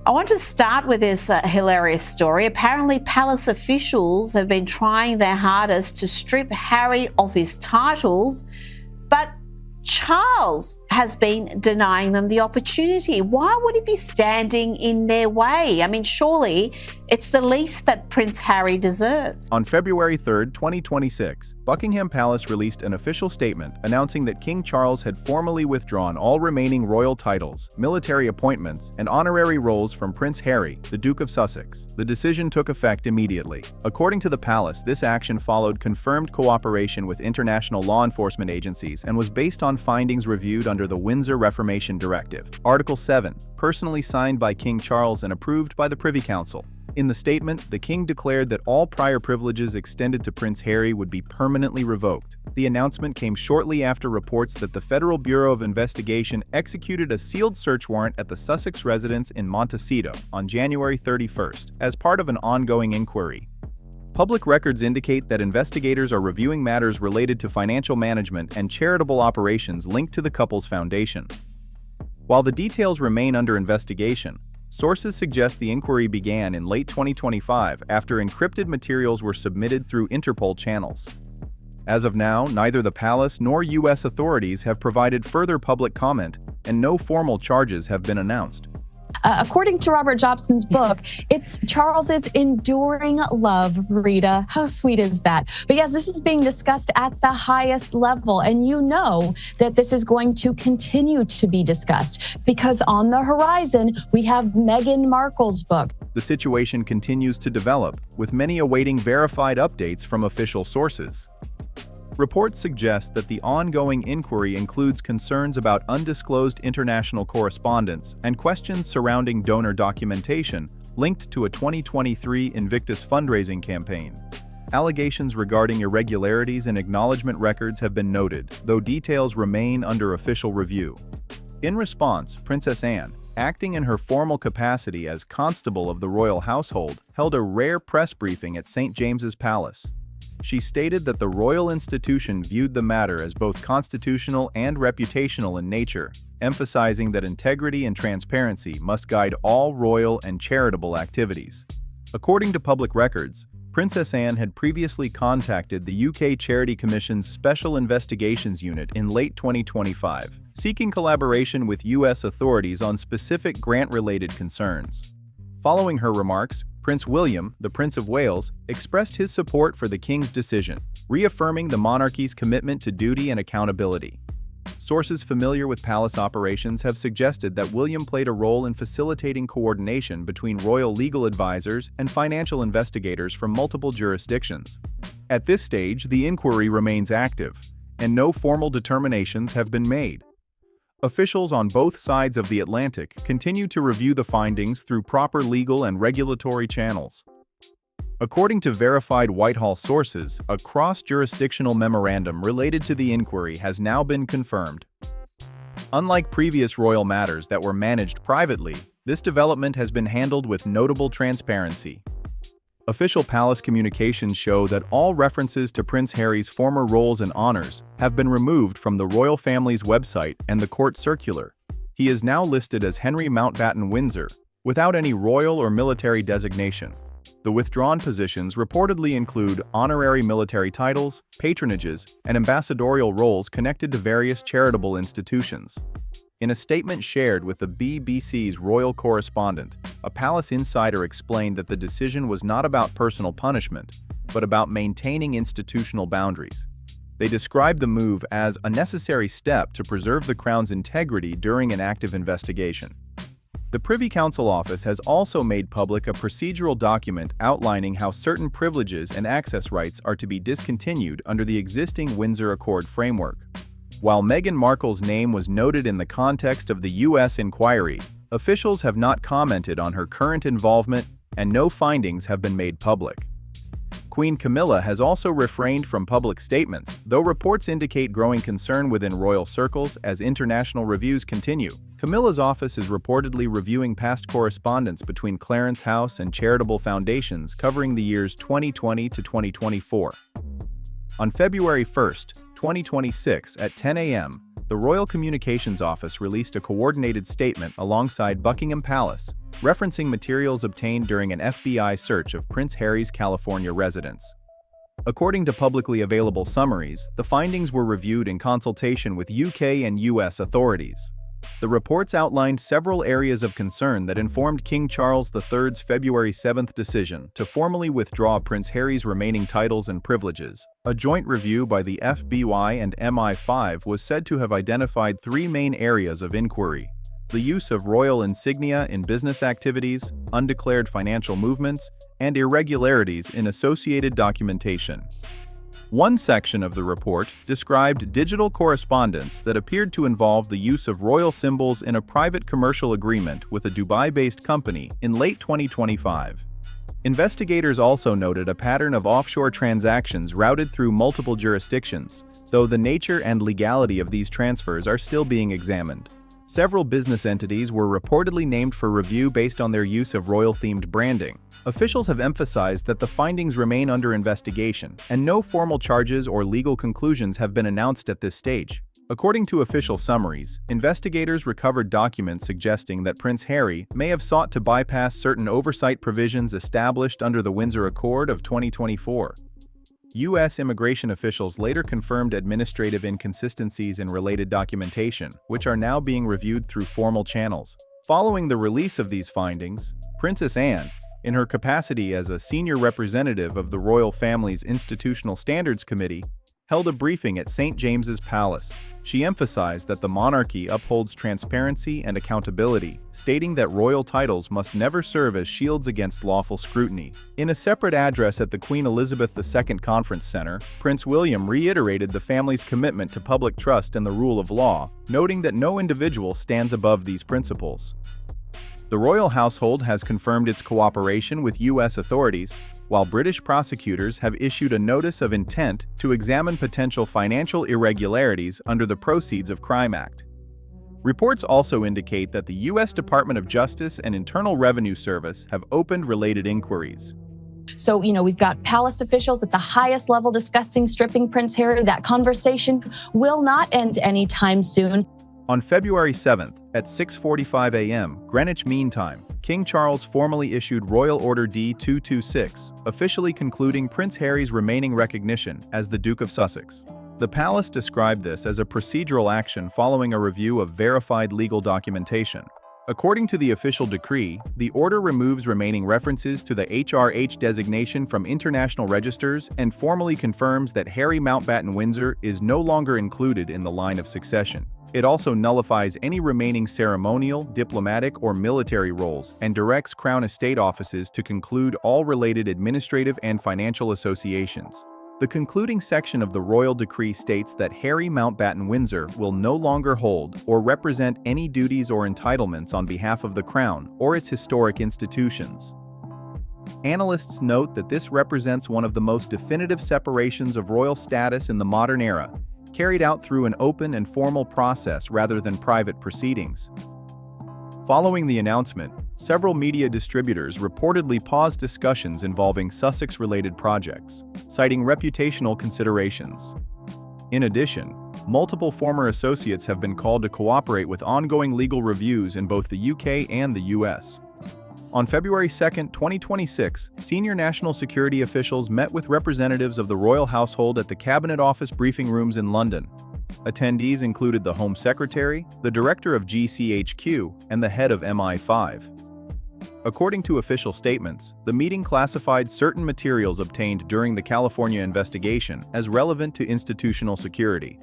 I want to start with this hilarious story. Apparently, palace officials have been trying their hardest to strip Harry of his titles, but Charles has been denying them the opportunity. Why would he be standing in their way? I mean, surely it's the least that Prince Harry deserves. On February 3, 2026, Buckingham Palace released an official statement announcing that King Charles had formally withdrawn all remaining royal titles, military appointments, and honorary roles from Prince Harry, the Duke of Sussex. The decision took effect immediately. According to the palace, this action followed confirmed cooperation with international law enforcement agencies and was based on findings reviewed under the Windsor Reformation Directive. Article 7, personally signed by King Charles and approved by the Privy Council. In the statement, the king declared that all prior privileges extended to Prince Harry would be permanently revoked. The announcement came shortly after reports that the Federal Bureau of Investigation executed a sealed search warrant at the Sussex residence in Montecito on January 31st as part of an ongoing inquiry. Public records indicate that investigators are reviewing matters related to financial management and charitable operations linked to the couple's foundation. While the details remain under investigation, sources suggest the inquiry began in late 2025 after encrypted materials were submitted through Interpol channels. As of now, neither the palace nor U.S. authorities have provided further public comment, and no formal charges have been announced. According to Robert Jobson's book, it's Charles's enduring love, Rita. How sweet is that? But yes, this is being discussed at the highest level, and you know that this is going to continue to be discussed because on the horizon, we have Meghan Markle's book. The situation continues to develop, with many awaiting verified updates from official sources. Reports suggest that the ongoing inquiry includes concerns about undisclosed international correspondence and questions surrounding donor documentation linked to a 2023 Invictus fundraising campaign. Allegations regarding irregularities in acknowledgement records have been noted, though details remain under official review. In response, Princess Anne, acting in her formal capacity as Constable of the Royal Household, held a rare press briefing at St. James's Palace. She stated that the royal institution viewed the matter as both constitutional and reputational in nature, emphasizing that integrity and transparency must guide all royal and charitable activities. According to public records, Princess Anne had previously contacted the UK Charity Commission's Special Investigations Unit in late 2025, seeking collaboration with US authorities on specific grant-related concerns. Following her remarks, Prince William, the Prince of Wales, expressed his support for the King's decision, reaffirming the monarchy's commitment to duty and accountability. Sources familiar with palace operations have suggested that William played a role in facilitating coordination between royal legal advisors and financial investigators from multiple jurisdictions. At this stage, the inquiry remains active, and no formal determinations have been made. Officials on both sides of the Atlantic continue to review the findings through proper legal and regulatory channels. According to verified Whitehall sources, a cross-jurisdictional memorandum related to the inquiry has now been confirmed. Unlike previous royal matters that were managed privately, this development has been handled with notable transparency. Official palace communications show that all references to Prince Harry's former roles and honors have been removed from the royal family's website and the court circular. He is now listed as Henry Mountbatten Windsor, without any royal or military designation. The withdrawn positions reportedly include honorary military titles, patronages, and ambassadorial roles connected to various charitable institutions. In a statement shared with the BBC's royal correspondent, a palace insider explained that the decision was not about personal punishment, but about maintaining institutional boundaries. They described the move as a necessary step to preserve the Crown's integrity during an active investigation. The Privy Council office has also made public a procedural document outlining how certain privileges and access rights are to be discontinued under the existing Windsor Accord framework. While Meghan Markle's name was noted in the context of the U.S. inquiry, officials have not commented on her current involvement and no findings have been made public. Queen Camilla has also refrained from public statements, though reports indicate growing concern within royal circles as international reviews continue. Camilla's office is reportedly reviewing past correspondence between Clarence House and charitable foundations covering the years 2020 to 2024. On February 1, 2026 at 10 a.m., the Royal Communications Office released a coordinated statement alongside Buckingham Palace, referencing materials obtained during an FBI search of Prince Harry's California residence. According to publicly available summaries, the findings were reviewed in consultation with UK and US authorities. The reports outlined several areas of concern that informed King Charles III's February 7th decision to formally withdraw Prince Harry's remaining titles and privileges. A joint review by the FBI and MI5 was said to have identified three main areas of inquiry: the use of royal insignia in business activities, undeclared financial movements, and irregularities in associated documentation. One section of the report described digital correspondence that appeared to involve the use of royal symbols in a private commercial agreement with a Dubai-based company in late 2025. Investigators also noted a pattern of offshore transactions routed through multiple jurisdictions, though the nature and legality of these transfers are still being examined. Several business entities were reportedly named for review based on their use of royal-themed branding. Officials have emphasized that the findings remain under investigation, and no formal charges or legal conclusions have been announced at this stage. According to official summaries, investigators recovered documents suggesting that Prince Harry may have sought to bypass certain oversight provisions established under the Windsor Accord of 2024. U.S. immigration officials later confirmed administrative inconsistencies in related documentation, which are now being reviewed through formal channels. Following the release of these findings, Princess Anne, in her capacity as a senior representative of the royal family's Institutional Standards Committee, held a briefing at St. James's Palace. She emphasized that the monarchy upholds transparency and accountability, stating that royal titles must never serve as shields against lawful scrutiny. In a separate address at the Queen Elizabeth II Conference Center, Prince William reiterated the family's commitment to public trust and the rule of law, noting that no individual stands above these principles. The royal household has confirmed its cooperation with U.S. authorities, while British prosecutors have issued a notice of intent to examine potential financial irregularities under the Proceeds of Crime Act. Reports also indicate that the U.S. Department of Justice and Internal Revenue Service have opened related inquiries. So, we've got palace officials at the highest level discussing stripping Prince Harry. That conversation will not end anytime soon. On February 7th, at 6:45 a.m. Greenwich Mean Time, King Charles formally issued Royal Order D-226, officially concluding Prince Harry's remaining recognition as the Duke of Sussex. The palace described this as a procedural action following a review of verified legal documentation. According to the official decree, the order removes remaining references to the HRH designation from international registers and formally confirms that Harry Mountbatten Windsor is no longer included in the line of succession. It also nullifies any remaining ceremonial, diplomatic, or military roles and directs Crown Estate offices to conclude all related administrative and financial associations. The concluding section of the royal decree states that Harry Mountbatten Windsor will no longer hold or represent any duties or entitlements on behalf of the Crown or its historic institutions. Analysts note that this represents one of the most definitive separations of royal status in the modern era, carried out through an open and formal process rather than private proceedings. Following the announcement, several media distributors reportedly paused discussions involving Sussex-related projects, citing reputational considerations. In addition, multiple former associates have been called to cooperate with ongoing legal reviews in both the UK and the US. On February 2, 2026, senior national security officials met with representatives of the royal household at the Cabinet Office briefing rooms in London. Attendees included the Home Secretary, the Director of GCHQ, and the head of MI5. According to official statements, the meeting classified certain materials obtained during the California investigation as relevant to institutional security.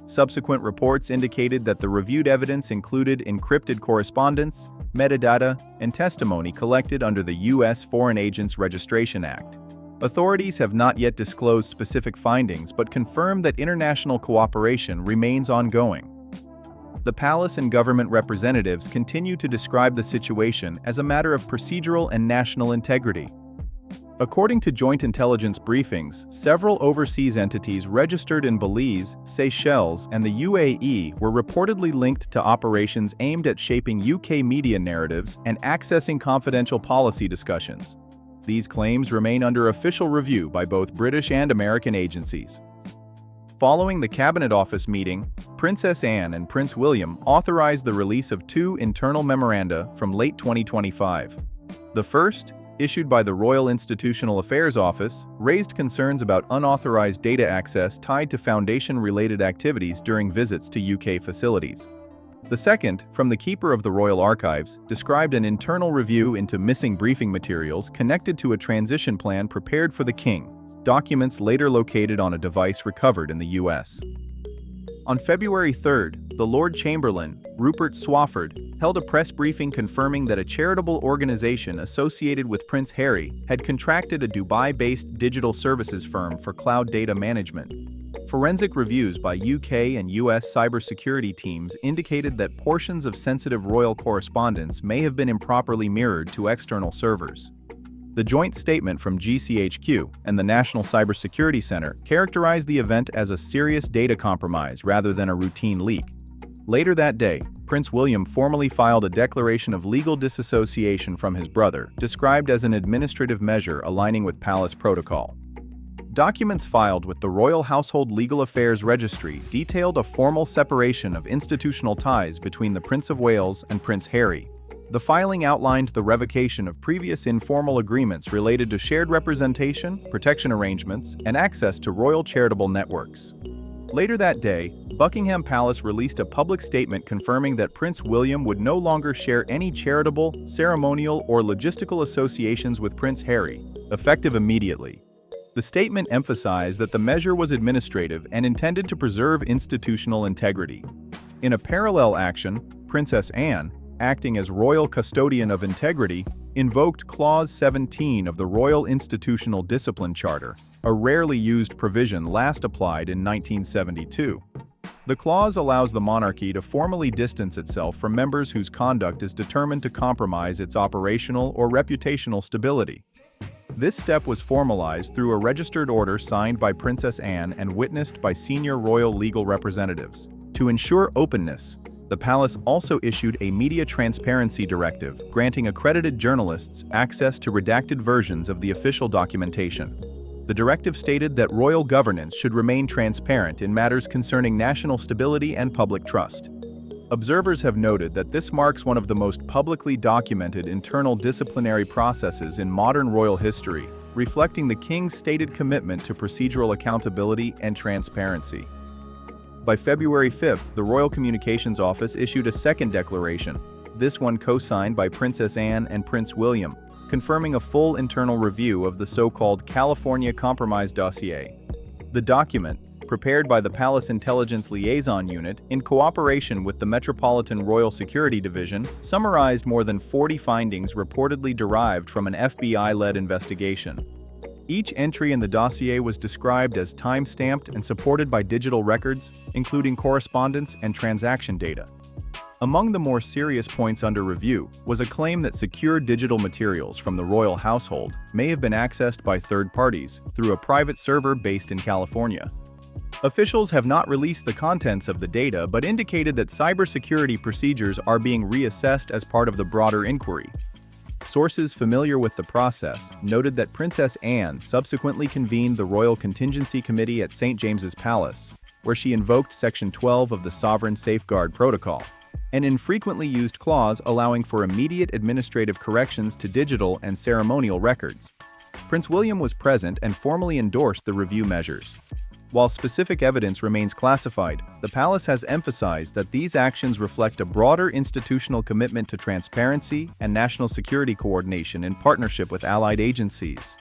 Subsequent reports indicated that the reviewed evidence included encrypted correspondence, metadata, and testimony collected under the U.S. Foreign Agents Registration Act. Authorities have not yet disclosed specific findings but confirmed that international cooperation remains ongoing. The palace and government representatives continue to describe the situation as a matter of procedural and national integrity. According to joint intelligence briefings, several overseas entities registered in Belize, Seychelles, and the UAE were reportedly linked to operations aimed at shaping UK media narratives and accessing confidential policy discussions. These claims remain under official review by both British and American agencies. Following the Cabinet Office meeting, Princess Anne and Prince William authorized the release of two internal memoranda from late 2025. The first, issued by the Royal Institutional Affairs Office, raised concerns about unauthorized data access tied to Foundation-related activities during visits to UK facilities. The second, from the Keeper of the Royal Archives, described an internal review into missing briefing materials connected to a transition plan prepared for the King, documents later located on a device recovered in the US. On February 3rd, the Lord Chamberlain, Rupert Swafford, held a press briefing confirming that a charitable organization associated with Prince Harry had contracted a Dubai-based digital services firm for cloud data management. Forensic reviews by UK and US cybersecurity teams indicated that portions of sensitive royal correspondence may have been improperly mirrored to external servers. The joint statement from GCHQ and the National Cybersecurity Center characterized the event as a serious data compromise rather than a routine leak. Later that day, Prince William formally filed a declaration of legal disassociation from his brother, described as an administrative measure aligning with palace protocol. Documents filed with the Royal Household Legal Affairs Registry detailed a formal separation of institutional ties between the Prince of Wales and Prince Harry. The filing outlined the revocation of previous informal agreements related to shared representation, protection arrangements, and access to royal charitable networks. Later that day, Buckingham Palace released a public statement confirming that Prince William would no longer share any charitable, ceremonial, or logistical associations with Prince Harry, effective immediately. The statement emphasized that the measure was administrative and intended to preserve institutional integrity. In a parallel action, Princess Anne, acting as Royal Custodian of Integrity, invoked Clause 17 of the Royal Institutional Discipline Charter, a rarely used provision last applied in 1972. The clause allows the monarchy to formally distance itself from members whose conduct is determined to compromise its operational or reputational stability. This step was formalized through a registered order signed by Princess Anne and witnessed by senior royal legal representatives. To ensure openness, the palace also issued a media transparency directive, granting accredited journalists access to redacted versions of the official documentation. The directive stated that royal governance should remain transparent in matters concerning national stability and public trust. Observers have noted that this marks one of the most publicly documented internal disciplinary processes in modern royal history, reflecting the King's stated commitment to procedural accountability and transparency. By February 5th, the Royal Communications Office issued a second declaration, this one co-signed by Princess Anne and Prince William, confirming a full internal review of the so-called California Compromise dossier. The document, prepared by the Palace Intelligence Liaison Unit in cooperation with the Metropolitan Royal Security Division, summarized more than 40 findings reportedly derived from an FBI-led investigation. Each entry in the dossier was described as time-stamped and supported by digital records, including correspondence and transaction data. Among the more serious points under review was a claim that secure digital materials from the royal household may have been accessed by third parties through a private server based in California. Officials have not released the contents of the data but indicated that cybersecurity procedures are being reassessed as part of the broader inquiry. Sources familiar with the process noted that Princess Anne subsequently convened the Royal Contingency Committee at St. James's Palace, where she invoked Section 12 of the Sovereign Safeguard Protocol, an infrequently used clause allowing for immediate administrative corrections to digital and ceremonial records. Prince William was present and formally endorsed the review measures. While specific evidence remains classified, the palace has emphasized that these actions reflect a broader institutional commitment to transparency and national security coordination in partnership with allied agencies.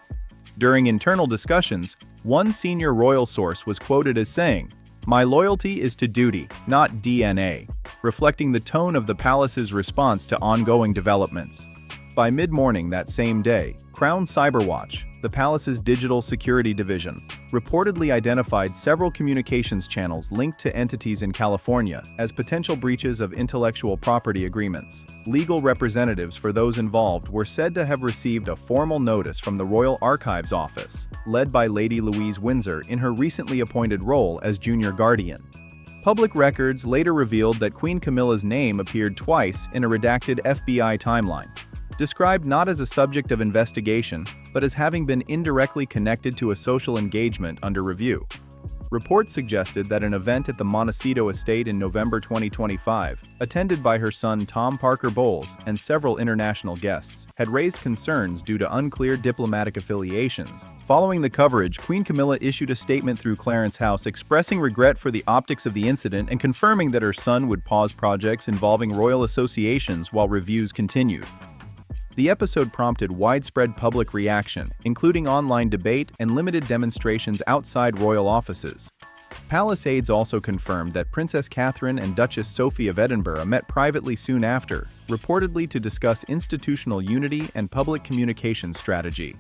During internal discussions, one senior royal source was quoted as saying, "My loyalty is to duty, not DNA," reflecting the tone of the palace's response to ongoing developments. By mid-morning that same day, Crown Cyberwatch, the palace's digital security division, reportedly identified several communications channels linked to entities in California as potential breaches of intellectual property agreements. Legal representatives for those involved were said to have received a formal notice from the Royal Archives Office, led by Lady Louise Windsor in her recently appointed role as junior guardian. Public records later revealed that Queen Camilla's name appeared twice in a redacted FBI timeline, described not as a subject of investigation, but as having been indirectly connected to a social engagement under review. Reports suggested that an event at the Montecito estate in November 2025, attended by her son Tom Parker Bowles and several international guests, had raised concerns due to unclear diplomatic affiliations. Following the coverage, Queen Camilla issued a statement through Clarence House expressing regret for the optics of the incident and confirming that her son would pause projects involving royal associations while reviews continued. The episode prompted widespread public reaction, including online debate and limited demonstrations outside royal offices. Palace aides also confirmed that Princess Catherine and Duchess Sophie of Edinburgh met privately soon after, reportedly to discuss institutional unity and public communication strategy.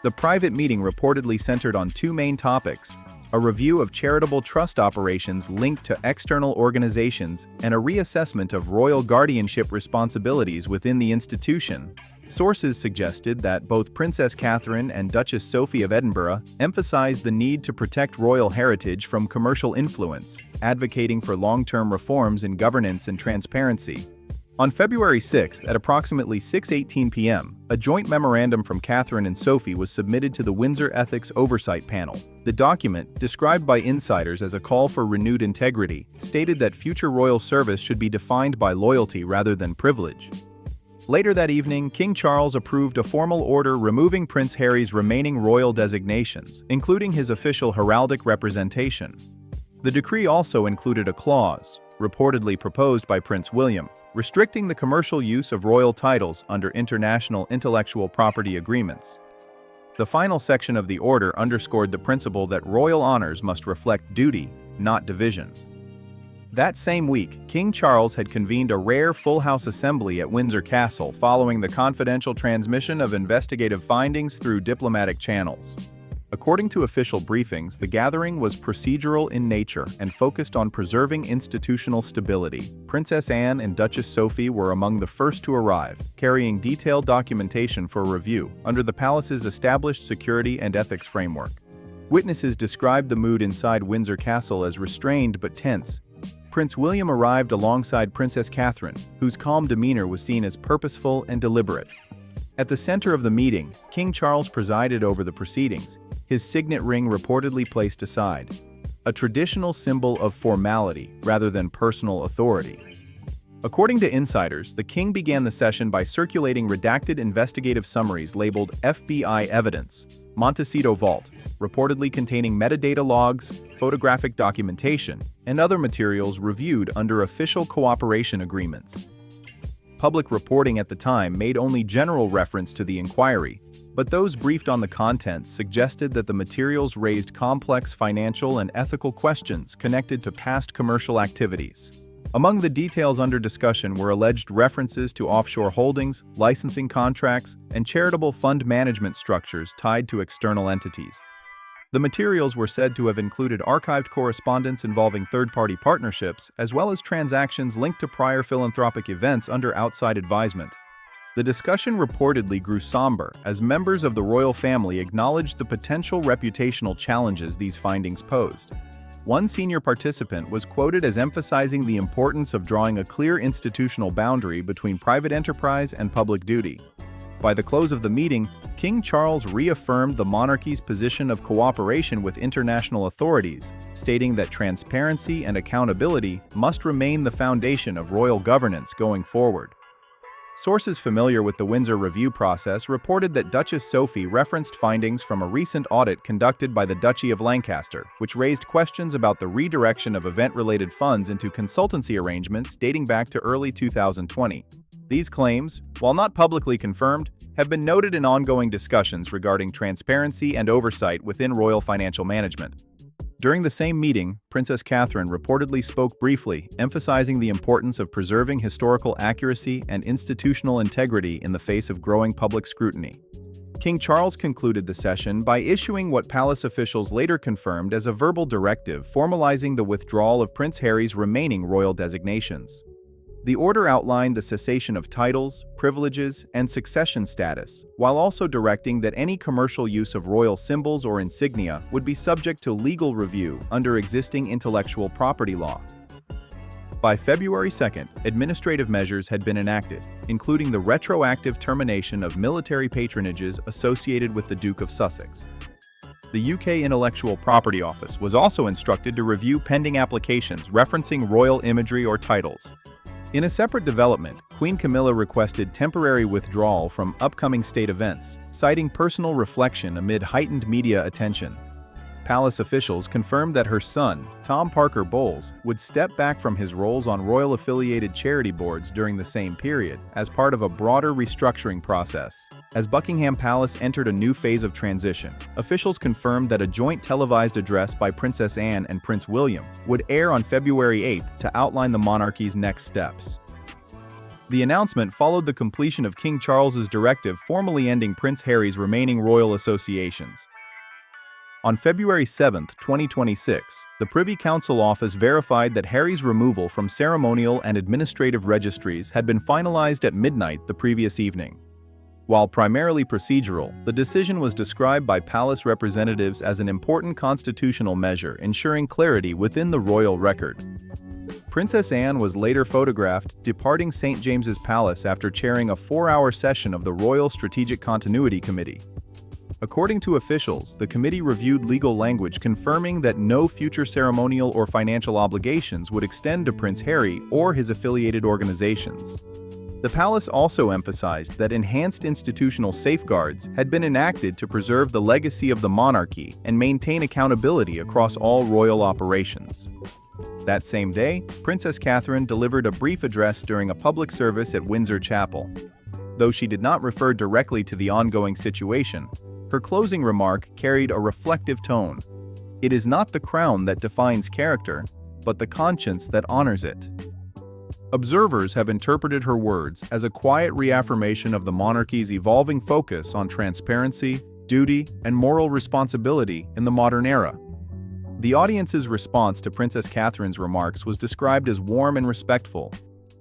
The private meeting reportedly centered on two main topics: a review of charitable trust operations linked to external organizations and a reassessment of royal guardianship responsibilities within the institution. Sources suggested that both Princess Catherine and Duchess Sophie of Edinburgh emphasized the need to protect royal heritage from commercial influence, advocating for long-term reforms in governance and transparency. On February 6th, at approximately 6:18 p.m., a joint memorandum from Catherine and Sophie was submitted to the Windsor Ethics Oversight Panel. The document, described by insiders as a call for renewed integrity, stated that future royal service should be defined by loyalty rather than privilege. Later that evening, King Charles approved a formal order removing Prince Harry's remaining royal designations, including his official heraldic representation. The decree also included a clause, reportedly proposed by Prince William, restricting the commercial use of royal titles under international intellectual property agreements. The final section of the order underscored the principle that royal honors must reflect duty, not division. That same week, King Charles had convened a rare full house assembly at Windsor Castle following the confidential transmission of investigative findings through diplomatic channels. According to official briefings, the gathering was procedural in nature and focused on preserving institutional stability. Princess Anne and Duchess Sophie were among the first to arrive, carrying detailed documentation for review under the palace's established security and ethics framework. Witnesses described the mood inside Windsor Castle as restrained but tense. Prince William arrived alongside Princess Catherine, whose calm demeanor was seen as purposeful and deliberate. At the center of the meeting, King Charles presided over the proceedings, his signet ring reportedly placed aside, a traditional symbol of formality rather than personal authority. According to insiders, the king began the session by circulating redacted investigative summaries labeled FBI Evidence, Montecito Vault, reportedly containing metadata logs, photographic documentation, and other materials reviewed under official cooperation agreements. Public reporting at the time made only general reference to the inquiry, but those briefed on the contents suggested that the materials raised complex financial and ethical questions connected to past commercial activities. Among the details under discussion were alleged references to offshore holdings, licensing contracts, and charitable fund management structures tied to external entities. The materials were said to have included archived correspondence involving third-party partnerships, as well as transactions linked to prior philanthropic events under outside advisement. The discussion reportedly grew somber as members of the royal family acknowledged the potential reputational challenges these findings posed. One senior participant was quoted as emphasizing the importance of drawing a clear institutional boundary between private enterprise and public duty. By the close of the meeting, King Charles reaffirmed the monarchy's position of cooperation with international authorities, stating that transparency and accountability must remain the foundation of royal governance going forward. Sources familiar with the Windsor review process reported that Duchess Sophie referenced findings from a recent audit conducted by the Duchy of Lancaster, which raised questions about the redirection of event-related funds into consultancy arrangements dating back to early 2020. These claims, while not publicly confirmed, have been noted in ongoing discussions regarding transparency and oversight within royal financial management. During the same meeting, Princess Catherine reportedly spoke briefly, emphasizing the importance of preserving historical accuracy and institutional integrity in the face of growing public scrutiny. King Charles concluded the session by issuing what palace officials later confirmed as a verbal directive formalizing the withdrawal of Prince Harry's remaining royal designations. The order outlined the cessation of titles, privileges, and succession status, while also directing that any commercial use of royal symbols or insignia would be subject to legal review under existing intellectual property law. By February 2nd, administrative measures had been enacted, including the retroactive termination of military patronages associated with the Duke of Sussex. the UK Intellectual Property Office was also instructed to review pending applications referencing royal imagery or titles. In a separate development, Queen Camilla requested temporary withdrawal from upcoming state events, citing personal reflection amid heightened media attention. Palace officials confirmed that her son, Tom Parker Bowles, would step back from his roles on royal-affiliated charity boards during the same period, as part of a broader restructuring process. As Buckingham Palace entered a new phase of transition, officials confirmed that a joint televised address by Princess Anne and Prince William would air on February 8th to outline the monarchy's next steps. The announcement followed the completion of King Charles's directive formally ending Prince Harry's remaining royal associations. On February 7, 2026, the Privy Council office verified that Harry's removal from ceremonial and administrative registries had been finalized at midnight the previous evening. While primarily procedural, the decision was described by palace representatives as an important constitutional measure ensuring clarity within the royal record. Princess Anne was later photographed departing St. James's Palace after chairing a 4-hour session of the Royal Strategic Continuity Committee. According to officials, the committee reviewed legal language confirming that no future ceremonial or financial obligations would extend to Prince Harry or his affiliated organizations. The palace also emphasized that enhanced institutional safeguards had been enacted to preserve the legacy of the monarchy and maintain accountability across all royal operations. That same day, Princess Catherine delivered a brief address during a public service at Windsor Chapel. Though she did not refer directly to the ongoing situation, her closing remark carried a reflective tone. It is not the crown that defines character, but the conscience that honors it. Observers have interpreted her words as a quiet reaffirmation of the monarchy's evolving focus on transparency, duty, and moral responsibility in the modern era. The audience's response to Princess Catherine's remarks was described as warm and respectful.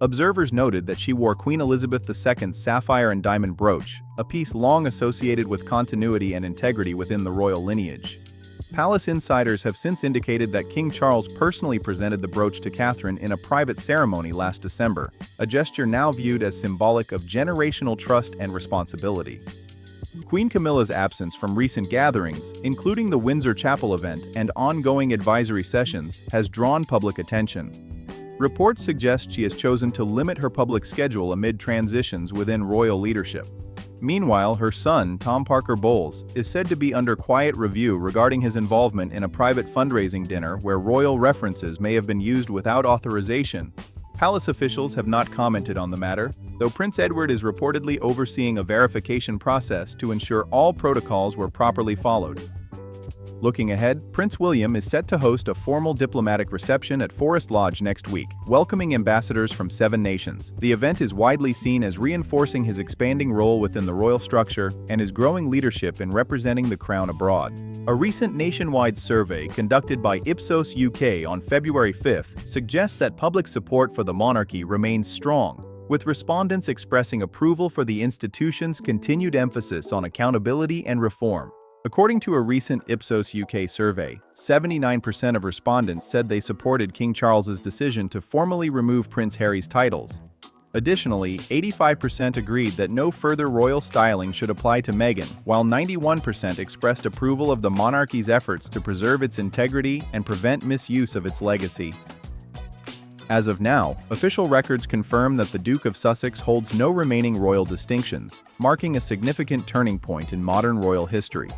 Observers noted that she wore Queen Elizabeth II's sapphire and diamond brooch, a piece long associated with continuity and integrity within the royal lineage. Palace insiders have since indicated that King Charles personally presented the brooch to Catherine in a private ceremony last December, a gesture now viewed as symbolic of generational trust and responsibility. Queen Camilla's absence from recent gatherings, including the Windsor Chapel event and ongoing advisory sessions, has drawn public attention. Reports suggest she has chosen to limit her public schedule amid transitions within royal leadership. Meanwhile, her son, Tom Parker Bowles, is said to be under quiet review regarding his involvement in a private fundraising dinner where royal references may have been used without authorization. Palace officials have not commented on the matter, though Prince Edward is reportedly overseeing a verification process to ensure all protocols were properly followed. Looking ahead, Prince William is set to host a formal diplomatic reception at Forest Lodge next week, welcoming ambassadors from 7 nations. The event is widely seen as reinforcing his expanding role within the royal structure and his growing leadership in representing the crown abroad. A recent nationwide survey conducted by Ipsos UK on February 5th suggests that public support for the monarchy remains strong, with respondents expressing approval for the institution's continued emphasis on accountability and reform. According to a recent Ipsos UK survey, 79% of respondents said they supported King Charles's decision to formally remove Prince Harry's titles. Additionally, 85% agreed that no further royal styling should apply to Meghan, while 91% expressed approval of the monarchy's efforts to preserve its integrity and prevent misuse of its legacy. As of now, official records confirm that the Duke of Sussex holds no remaining royal distinctions, marking a significant turning point in modern royal history.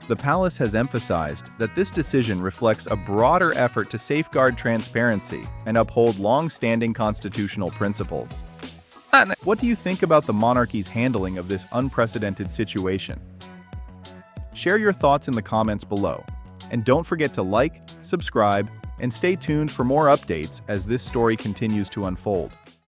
The palace has emphasized that this decision reflects a broader effort to safeguard transparency and uphold long-standing constitutional principles. What do you think about the monarchy's handling of this unprecedented situation? Share your thoughts in the comments below, and don't forget to like, subscribe, and stay tuned for more updates as this story continues to unfold.